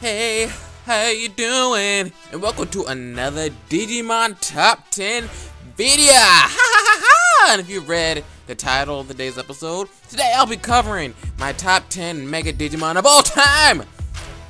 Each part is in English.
Hey, how you doing? And welcome to another Digimon Top 10 video! And if you read the title of today's episode, today I'll be covering my top 10 Mega Digimon of all time!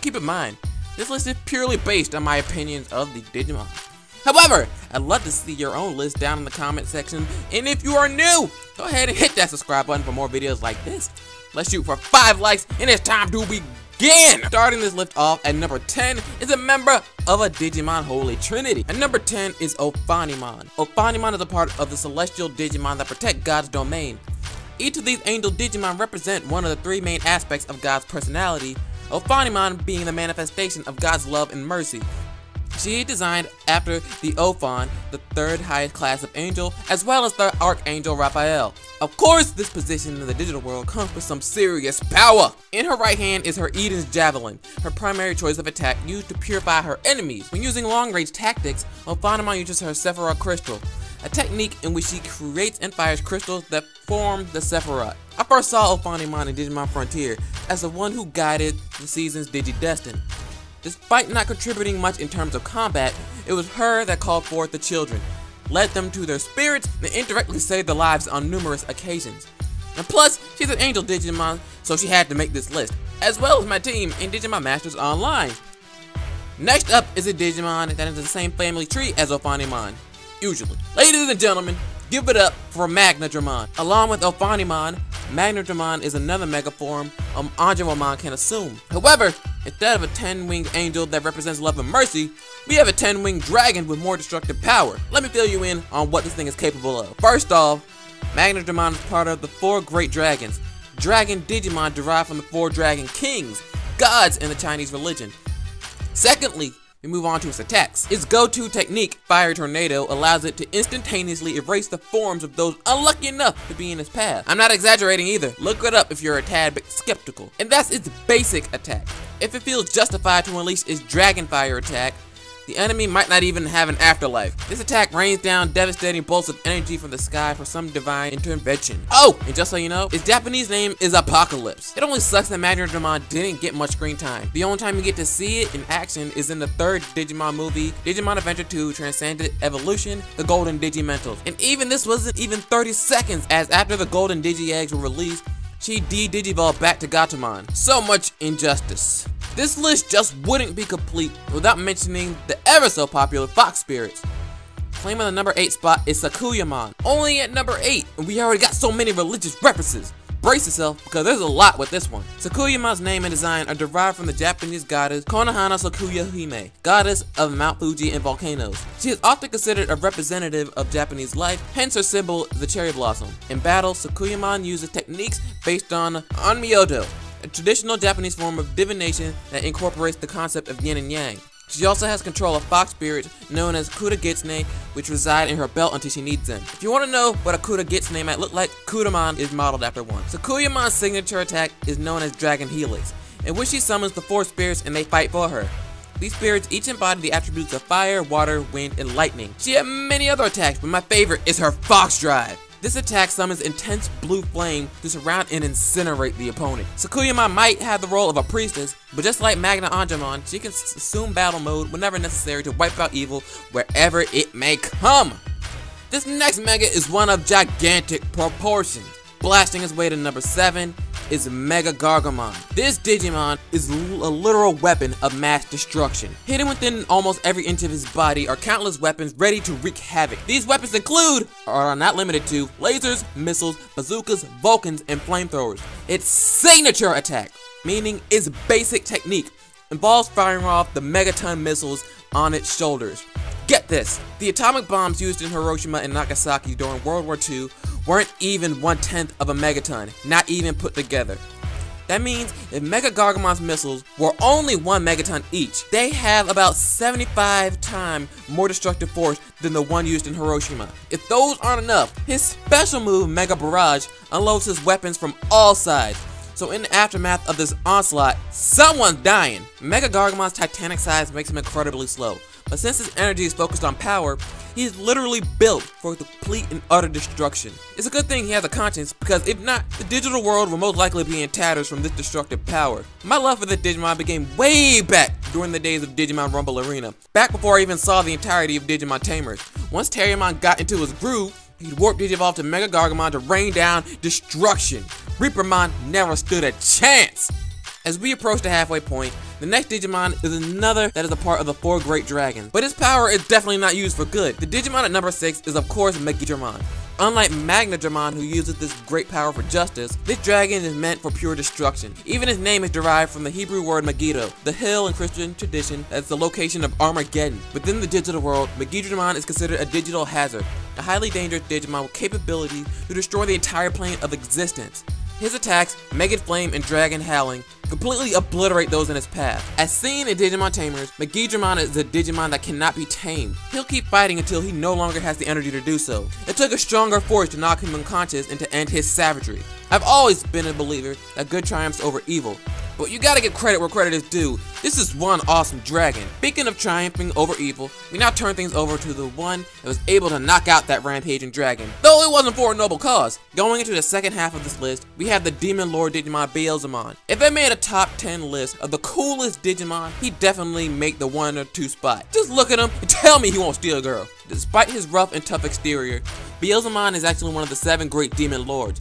Keep in mind, this list is purely based on my opinions of the Digimon. However, I'd love to see your own list down in the comment section, and if you are new, go ahead and hit that subscribe button for more videos like this. Let's shoot for 5 likes, and it's time to begin! Starting this list off at number 10 is a member of a Digimon Holy Trinity. At number 10 is Ophanimon. Ophanimon is a part of the celestial Digimon that protect God's domain. Each of these angel Digimon represent one of the 3 main aspects of God's personality, Ophanimon being the manifestation of God's love and mercy. She is designed after the OPHAN, the 3rd highest class of angel, as well as the Archangel Raphael. Of course, this position in the digital world comes with some serious power. In her right hand is her Eden's Javelin, her primary choice of attack used to purify her enemies. When using long-range tactics, Ophanimon uses her SEFIROT crystal, a technique in which she creates and fires crystals that form the SEFIROT. I first saw Ophanimon in Digimon Frontier as the one who guided the season's Digidestin. Despite not contributing much in terms of combat, it was her that called forth the children, led them to their spirits, and indirectly saved their lives on numerous occasions. And plus, she's an angel Digimon, so she had to make this list, as well as my team in Digimon Masters Online. Next up is a Digimon that is in the same family tree as Ophanimon, usually. Ladies and gentlemen, give it up for Magnadramon. Along with Ophanimon, Magnadramon is another mega form Magnadramon can assume. However, instead of a 10-winged angel that represents love and mercy, we have a 10-winged dragon with more destructive power. Let me fill you in on what this thing is capable of. First off, Magnadramon is part of the 4 great dragons. Dragon Digimon derived from the 4 dragon kings, gods in the Chinese religion. Secondly, we move on to its attacks. Its go-to technique, Fire Tornado, allows it to instantaneously erase the forms of those unlucky enough to be in its path. I'm not exaggerating either. Look it up if you're a tad bit skeptical. And that's its basic attack. If it feels justified to unleash its Dragon Fire attack, the enemy might not even have an afterlife. This attack rains down devastating bolts of energy from the sky for some divine intervention. Oh, and just so you know, its Japanese name is Apocalypse. It only sucks that Magnadramon didn't get much screen time. The only time you get to see it in action is in the 3rd Digimon movie, Digimon Adventure 2 Transcendent Evolution, The Golden Digimentals. And even this wasn't even 30 seconds, as after the Golden Digi-Eggs were released, she de-Digivolved back to Gatomon. So much injustice. This list just wouldn't be complete without mentioning the ever so popular Fox Spirits. Claiming the number 8 spot is Sakuyamon, only at number 8, and we already got so many religious references. Brace yourself, because there's a lot with this one. Sakuyamon's name and design are derived from the Japanese goddess Konohana Sakuyahime, goddess of Mount Fuji and volcanoes. She is often considered a representative of Japanese life, hence her symbol, the cherry blossom. In battle, Sakuyamon uses techniques based on Onmyoto, a traditional Japanese form of divination that incorporates the concept of yin and yang. She also has control of fox spirits known as Kudagitsune, which reside in her belt until she needs them. If you want to know what a Kudagitsune might look like, Kudamon is modeled after one. Sakuyamon's signature attack is known as Dragon HELIX, in which she summons the 4 spirits and they fight for her. These spirits each embody the attributes of fire, water, wind, and lightning. She has many other attacks, but my favorite is her Fox Drive. This attack summons intense blue flame to surround and incinerate the opponent. Sakuyamon might have the role of a priestess, but just like Magnadramon, she can assume battle mode whenever necessary to wipe out evil wherever it may come. This next mega is one of gigantic proportions. Blasting his way to number 7 is MEGAGargomon. This Digimon is a literal weapon of mass destruction. Hidden within almost every inch of his body are countless weapons ready to wreak havoc. These weapons include, or are not limited to, lasers, missiles, bazookas, Vulcans, and flamethrowers. Its signature attack, meaning its basic technique, involves firing off the megaton missiles on its shoulders. Get this, the atomic bombs used in Hiroshima and Nagasaki during World War II weren't even 1/10 of a megaton, not even put together. That means if MEGAGargomon's missiles were only 1 megaton each, they have about 75 times more destructive force than the one used in Hiroshima. If those aren't enough, his special move, Mega Barrage, unloads his weapons from all sides. So in the aftermath of this onslaught, someone's dying. MEGAGargomon's titanic size makes him incredibly slow, but since his energy is focused on power, he is literally built for complete and utter destruction. It's a good thing he has a conscience, because if not, the digital world will most likely be in tatters from this destructive power. My love for the Digimon began way back during the days of Digimon Rumble Arena, back before I even saw the entirety of Digimon Tamers. Once Terramon got into his groove, he'd warp Digivolve to MEGAGargomon to rain down destruction. Reapermon never stood a chance! As we approach the halfway point, the next Digimon is another that is a part of the 4 Great Dragons, but his power is definitely not used for good. The Digimon at number 6 is of course MECIDRAMON. Unlike Magnadramon, who uses this great power for justice, this dragon is meant for pure destruction. Even his name is derived from the Hebrew word Megiddo, the hill in Christian tradition that's the location of Armageddon. Within the digital world, MEGIDRAMON is considered a digital hazard, a highly dangerous Digimon with capability to destroy the entire plane of existence. His attacks, Megid Flame and Dragon Howling, completely obliterate those in his path. As seen in Digimon Tamers, MEGIDRAMON is a Digimon that cannot be tamed. He'll keep fighting until he no longer has the energy to do so. It took a stronger force to knock him unconscious and to end his savagery. I've always been a believer that good triumphs over evil, but you gotta give credit where credit is due. This is one awesome dragon. Speaking of triumphing over evil, we now turn things over to the one that was able to knock out that rampaging dragon, though it wasn't for a noble cause. Going into the second half of this list, we have the Demon Lord Digimon Beelzemon. If I made a top 10 list of the coolest Digimon, he'd definitely make the 1 or 2 spot. Just look at him and tell me he won't steal a girl. Despite his rough and tough exterior, Beelzemon is actually one of the 7 great Demon Lords.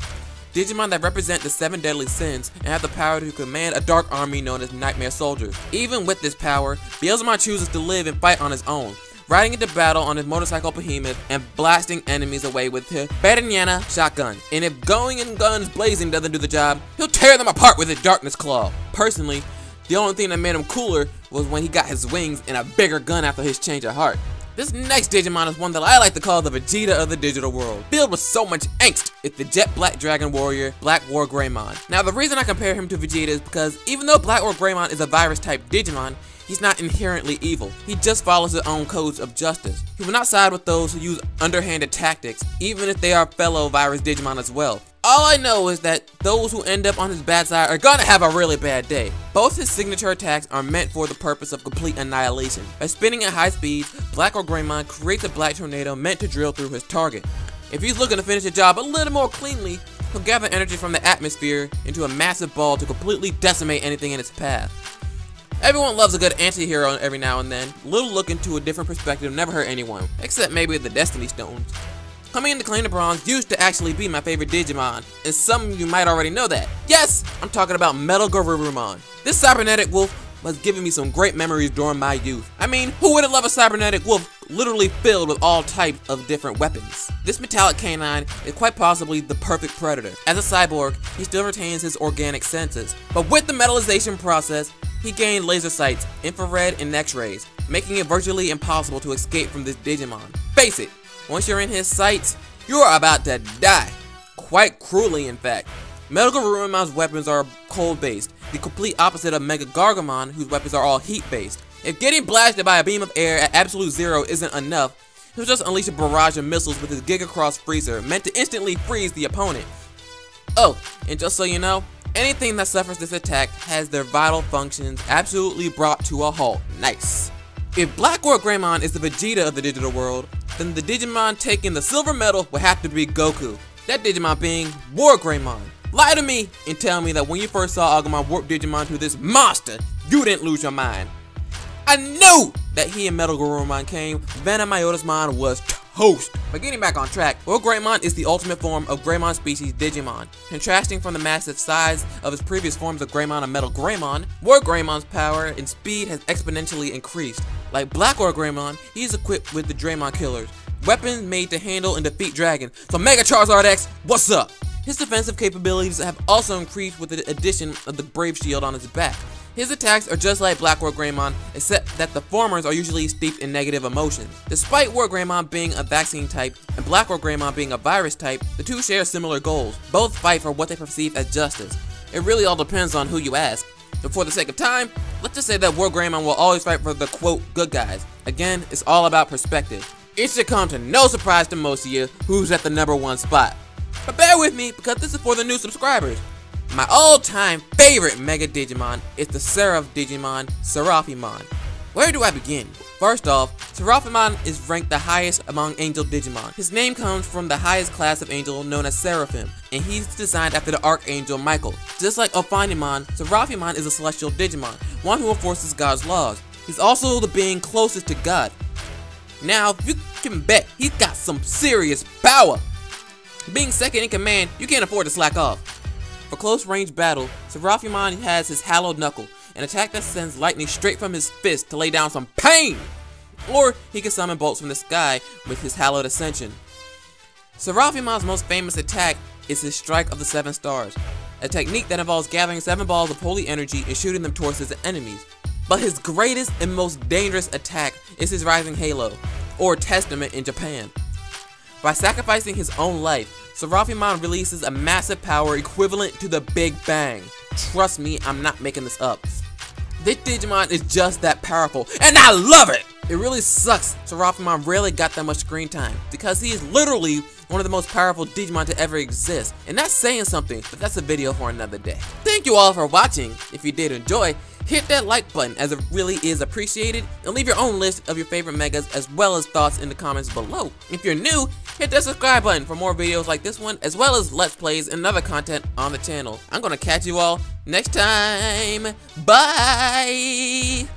Digimon that represent the 7 deadly sins and have the power to command a dark army known as Nightmare Soldiers. Even with this power, Beelzemon chooses to live and fight on his own, riding into battle on his motorcycle Behemoth and blasting enemies away with his Berenjena shotgun. And if going in guns blazing doesn't do the job, he'll tear them apart with his Darkness Claw. Personally, the only thing that made him cooler was when he got his wings and a bigger gun after his change of heart. This next Digimon is one that I like to call the Vegeta of the digital world. Filled with so much angst, it's the Jet Black Dragon Warrior, BlackWarGreymon. Now the reason I compare him to Vegeta is because even though BlackWarGreymon is a virus type Digimon, he's not inherently evil. He just follows his own codes of justice. He will not side with those who use underhanded tactics, even if they are fellow virus Digimon as well. All I know is that those who end up on his bad side are gonna have a really bad day. Both his signature attacks are meant for the purpose of complete annihilation. By spinning at high speeds, BlackWarGreymon creates a black tornado meant to drill through his target. If he's looking to finish the job a little more cleanly, he'll gather energy from the atmosphere into a massive ball to completely decimate anything in its path. Everyone loves a good anti-hero every now and then. A little look into a different perspective never hurt anyone, except maybe the Destiny Stones. Coming in to claim the bronze used to actually be my favorite Digimon, and some of you might already know that. Yes, I'm talking about GARURUMON. This cybernetic wolf was giving me some great memories during my youth. I mean, who wouldn't love a cybernetic wolf literally filled with all types of different weapons? This metallic canine is quite possibly the perfect predator. As a cyborg, he still retains his organic senses, but with the metallization process, he gained laser sights, infrared, and X-rays, making it virtually impossible to escape from this Digimon. Face it, once you're in his sights, you're about to die. Quite cruelly, in fact. GARURUMON's weapons are cold-based, the complete opposite of MEGAGargomon, whose weapons are all heat-based. If getting blasted by a beam of air at absolute zero isn't enough, he'll just unleash a barrage of missiles with his Giga Cross Freezer, meant to instantly freeze the opponent. Oh, and just so you know, anything that suffers this attack has their vital functions absolutely brought to a halt. Nice. If BlackWarGreymon is the Vegeta of the digital world, then the Digimon taking the silver medal would have to be Goku. That Digimon being WarGreymon. Lie to me and tell me that when you first saw Agumon warp Digimon to this monster, you didn't lose your mind. I knew that he and MEGAGargomon came, Venom Iotasmon was toast. But getting back on track, WarGreymon is the ultimate form of Greymon species Digimon. Contrasting from the massive size of his previous forms of Greymon and MEGAGargomon, WarGreymon's power and speed has exponentially increased. Like BlackWarGreymon, he is equipped with the Draymon Killers, weapons made to handle and defeat dragons. So Mega Charizard X, what's up? His defensive capabilities have also increased with the addition of the Brave Shield on his back. His attacks are just like BlackWarGreymon, except that the formers are usually steeped in negative emotions. Despite WarGreymon being a vaccine type and BlackWarGreymon being a virus type, the two share similar goals. Both fight for what they perceive as justice. It really all depends on who you ask. But for the sake of time, let's just say that WarGreymon will always fight for the quote good guys. Again, it's all about perspective. It should come to no surprise to most of you who's at the #1 spot. But bear with me because this is for the new subscribers. My all-time favorite Mega Digimon is the Seraph Digimon, Seraphimon. Where do I begin? First off, Seraphimon is ranked the highest among angel Digimon. His name comes from the highest class of angel known as Seraphim, and he's designed after the Archangel Michael. Just like Ophanimon, Seraphimon is a celestial Digimon, one who enforces God's laws. He's also the being closest to God. Now, you can bet he's got some serious power. Being second in command, you can't afford to slack off. For close range battle, Seraphimon has his hallowed knuckle, an attack that sends lightning straight from his fist to lay down some pain. Or he can summon bolts from the sky with his hallowed ascension. Seraphimon's most famous attack is his Strike of the 7 Stars, a technique that involves gathering 7 balls of holy energy and shooting them towards his enemies. But his greatest and most dangerous attack is his Rising Halo, or Testament in Japan. By sacrificing his own life, Seraphimon releases a massive power equivalent to the Big Bang. Trust me, I'm not making this up. This Digimon is just that powerful, and I love it! It really sucks Seraphimon rarely got that much screen time, because he is literally one of the most powerful Digimon to ever exist. And that's saying something, but that's a video for another day. Thank you all for watching. If you did enjoy, hit that like button as it really is appreciated, and leave your own list of your favorite megas as well as thoughts in the comments below. If you're new, hit that subscribe button for more videos like this one, as well as Let's Plays and other content on the channel. I'm gonna catch you all next time. Bye!